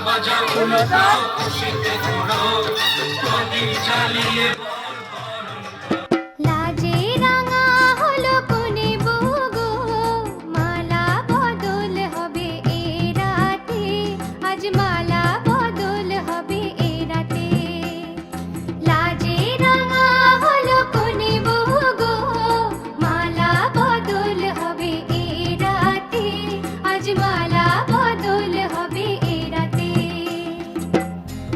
বাজাও উলো দাও খুশিতে ঘোরো প্রদীপ জ্বালিয়ে লাজে রাঙা হলো কোনে বগো মালা বদল হবে এ রাতে আজ মালা বদল হবে এ রাতে লাজে রাঙা হলো কোনে বগো মালা বদল হবে এ রাতে আজ মালা বদল হবে এ রাতে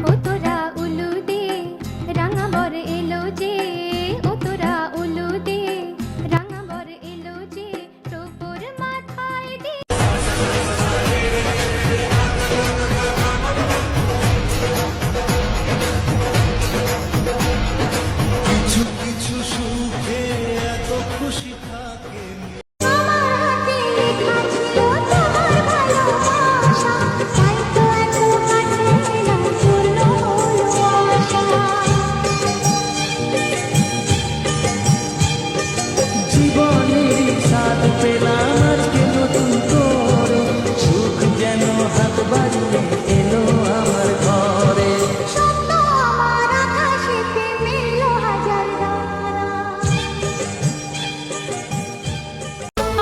ও তোরা উলু দে রাঙা বর এলো যে ও তোরা উলু দে রাঙা বর এলো যে টোপর মাথায় দে কিছু কিছু সুখে এত খুশি থাকে আমার হাতে লেখা ছিল তোমার ভালোবাসা তাই তো এত কাছে এলাম পূর্ণ হলো আশা জীবনের স্বাদ পেলাম আজকে নতুন করে সুখ যেন হাত বাড়িয়ে এলো আমার ঘরে স্বপ্ন আমার আকাশেতে মিলল হাজার তারা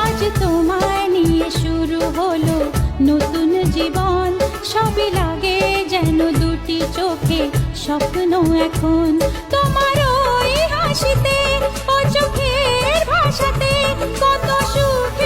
আজ তোমায় নিয়ে শুরু হলো নতুন জীবন সবই লাগে যেন দুটি চোখে স্বপ্ন এখন তোমার ওই হাসিতে ও চোখের ভাষাতে কত সুখে